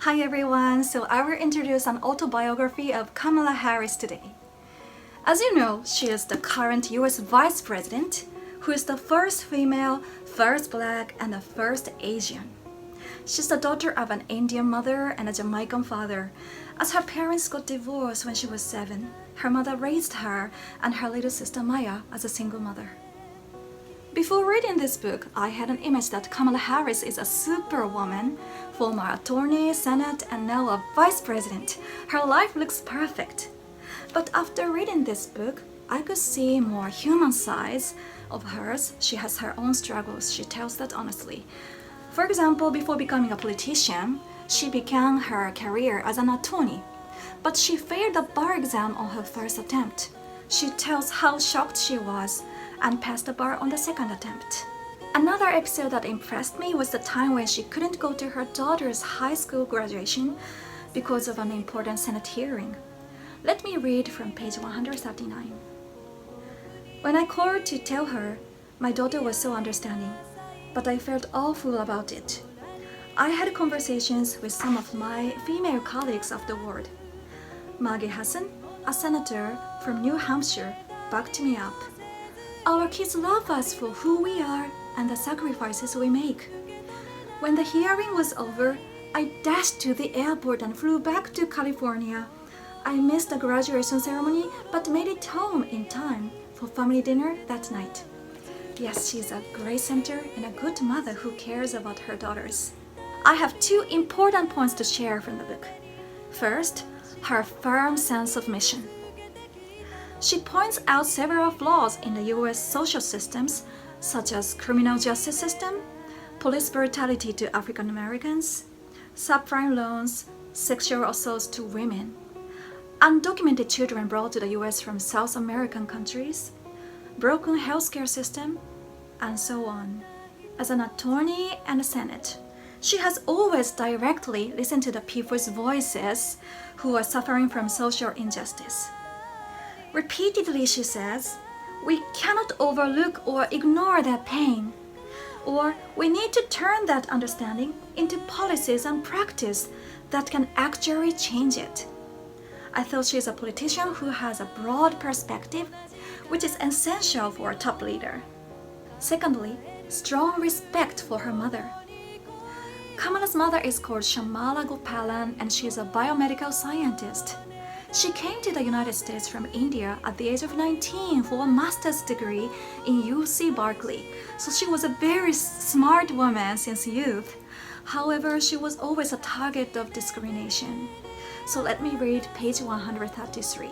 Hi everyone, so I will introduce an autobiography of Kamala Harris today. As you know, she is the current US Vice President, who is the first female, first black, and the first Asian. She's the daughter of an Indian mother and a Jamaican father. As her parents got divorced when she was 7, her mother raised her and her little sister Maya as a single mother. Before reading this book, I had an image that Kamala Harris is a superwoman, former attorney, senate, and now a vice president. Her life looks perfect. But after reading this book, I could see more human sides of hers. She has her own struggles, she tells that honestly. For example, before becoming a politician, she began her career as an attorney. But she failed the bar exam on her first attempt. She tells how shocked she was and passed the bar on the second attempt. Another episode that impressed me was the time when she couldn't go to her daughter's high school graduation because of an important Senate hearing. Let me read from page 139. When I called to tell her, my daughter was so understanding, but I felt awful about it. I had conversations with some of my female colleagues afterward. Maggie Hassan, a senator from New Hampshire, backed me up. Our kids love us for who we are and the sacrifices we make. When the hearing was over, I dashed to the airport and flew back to California. I missed the graduation ceremony but made it home in time for family dinner that night. Yes, she's a great senator and a good mother who cares about her daughters. I have 2 important points to share from the book. First, her firm sense of mission. She points out several flaws in the US social systems, such as criminal justice system, police brutality to African Americans, subprime loans, sexual assaults to women, undocumented children brought to the US from South American countries, broken healthcare system, and so on. As an attorney and a senate, she has always directly listened to the people's voices who are suffering from social injustice. Repeatedly she says, we cannot overlook or ignore that pain, or we need to turn that understanding into policies and practice that can actually change it. I thought she is a politician who has a broad perspective, which is essential for a top leader. Secondly, strong respect for her mother. Kamala's mother is called Shyamala Gopalan and she is a biomedical scientist. She came to the United States from India at the age of 19 for a master's degree in UC Berkeley, so she was a very smart woman since youth. However, she was always a target of discrimination. So let me read page 133.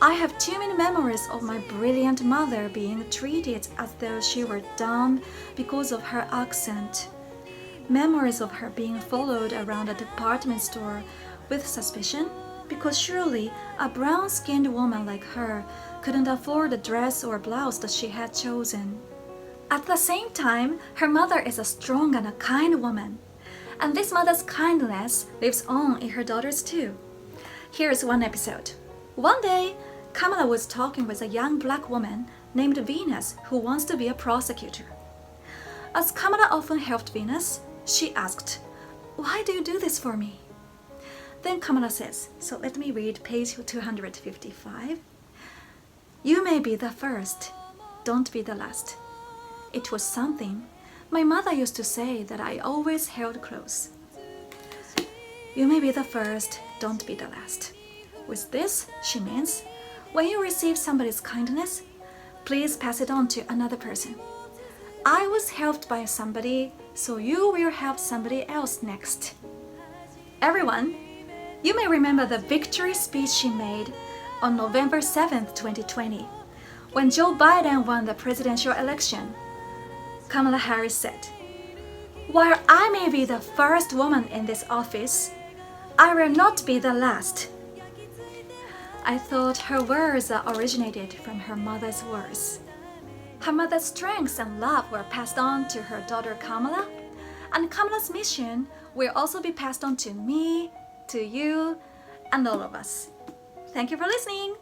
I have too many memories of my brilliant mother being treated as though she were dumb because of her accent. Memories of her being followed around a department store with suspicion, because surely a brown-skinned woman like her couldn't afford the dress or blouse that she had chosen. At the same time, her mother is a strong and a kind woman, and this mother's kindness lives on in her daughters too. Here's one episode. One day, Kamala was talking with a young black woman named Venus who wants to be a prosecutor. As Kamala often helped Venus, she asked, "Why do you do this for me?" Then Kamala says, so let me read page 255. You may be the first, don't be the last. It was something my mother used to say that I always held close. You may be the first, don't be the last. With this, she means, when you receive somebody's kindness, please pass it on to another person. I was helped by somebody, so you will help somebody else next. Everyone, you may remember the victory speech she made on November 7th, 2020, when Joe Biden won the presidential election. Kamala Harris said, "While I may be the first woman in this office, I will not be the last." I thought her words originated from her mother's words. Her mother's strengths and love were passed on to her daughter Kamala, and Kamala's mission will also be passed on to me, to you, and all of us. Thank you for listening.